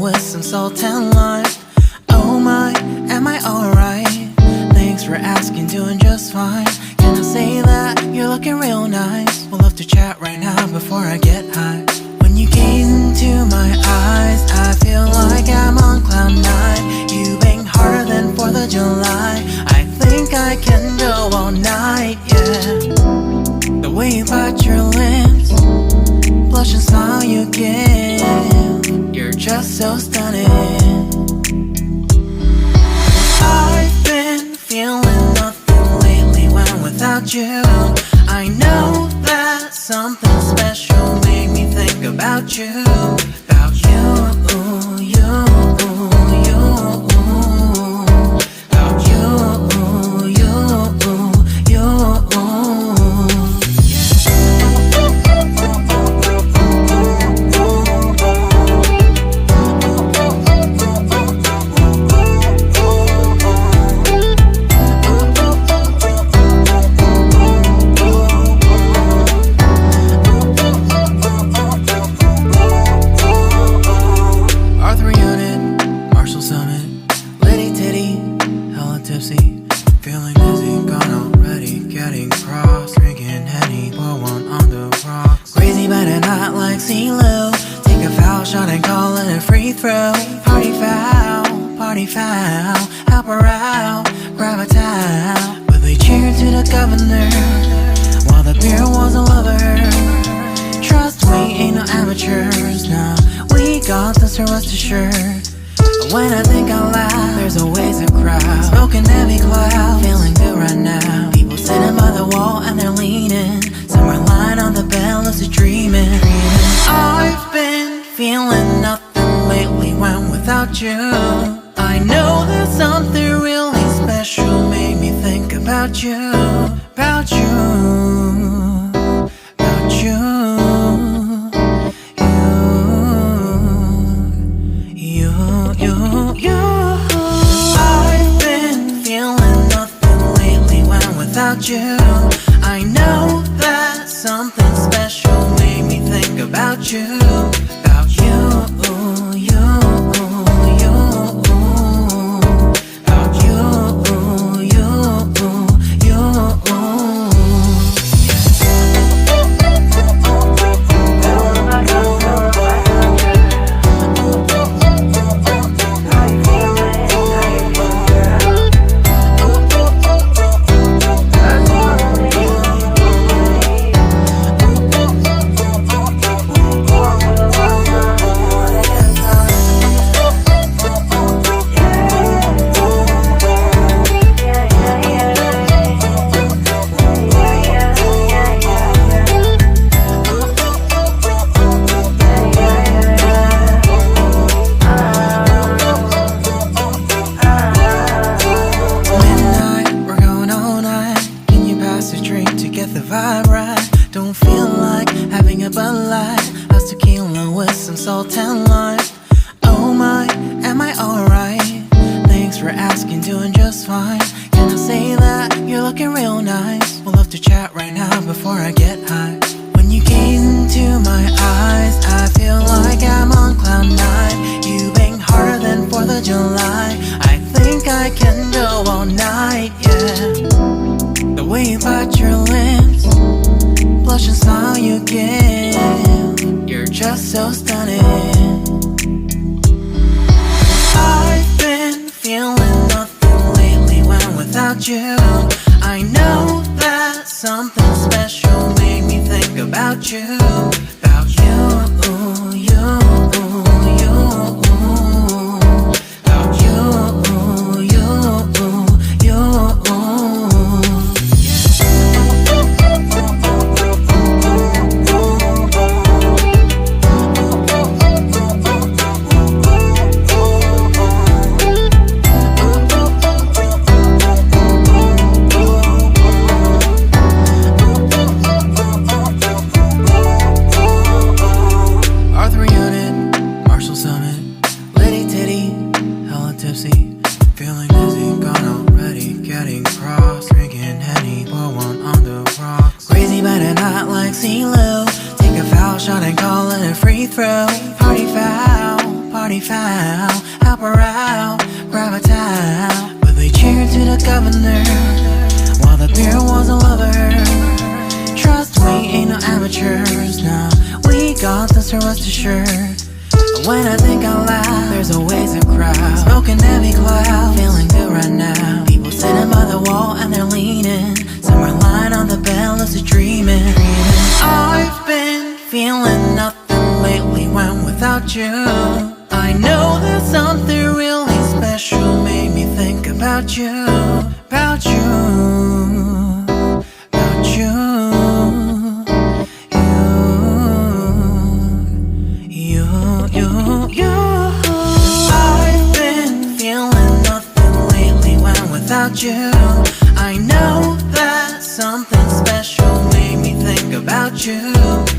with some salt and lime. Oh my, am I alright? Thanks for asking, doing just fine. Can I say that you're looking real nice? We'll love to chat right now before I get high. When you gaze into my eyes, I feel like I'm on cloud nine. You bang harder than 4th of July. I think I can go all night, yeah. The way you bite your lips, blush and smile you give, you're just so stunning. I've been feeling nothing lately when without you. I know that something special made me think about you. About you, you, you. About you, you, you. Feeling dizzy, gone already, getting cross, drinking Henny, pour one on the rocks. Crazy but not like CeeLo. Take a foul shot and call it a free throw. Party foul, help her out, grab a towel. But they cheered to the governor, while the beer was a lover. Trust we ain't no amateurs, nah, we got this, rest assured. When I think out loud, there's always a crowd, smoking heavy cloud, feeling good right now. People sitting by the wall and they're leaning, some are lying on the bed, lucid dreaming. I've been feeling nothing lately when without you. I know that something really special made me think about you. About you, about you. I've been feeling nothing lately when without you. I know that something special made me think about you. About you, you, you. About you, you, you. The vibe right, don't feel like having a Bud Light. How's tequila with some salt and lime? Oh my, am I alright? Thanks for asking, doing just fine. Can I say that you're looking real nice? We'll love to chat right now before I get high. When you gaze into my eyes, I feel like I'm on cloud nine. You bang harder than 4th of July. I think I can go all night, yeah. The way you bite your lips, blush and smile you give, you're just so stunning. I've been feeling nothing lately when without you. I know that something special made me think about you. About you, you, you. About you, you, you. Feeling dizzy, gone already, getting cross, drinking Henny, pour one on the rocks. Crazy but not like CeeLo. Take a foul shot and call it a free throw. Party pretty foul. Help her out, grab a towel. But they cheered to the governor while the beer was all over her. Trust we ain't no amateurs, nah. We got this, so rest assured. And when I think out loud, there's always a crowd smoking heavy cloud, feeling good right now. People sitting by the wall and they're leaning. Some are lying on the bed, lucid dreaming. I've been feeling nothing lately when without you. I know that something really special made me think about you, about you, about you, you. I've been feeling nothing lately when without you. I know that something special made me think about you.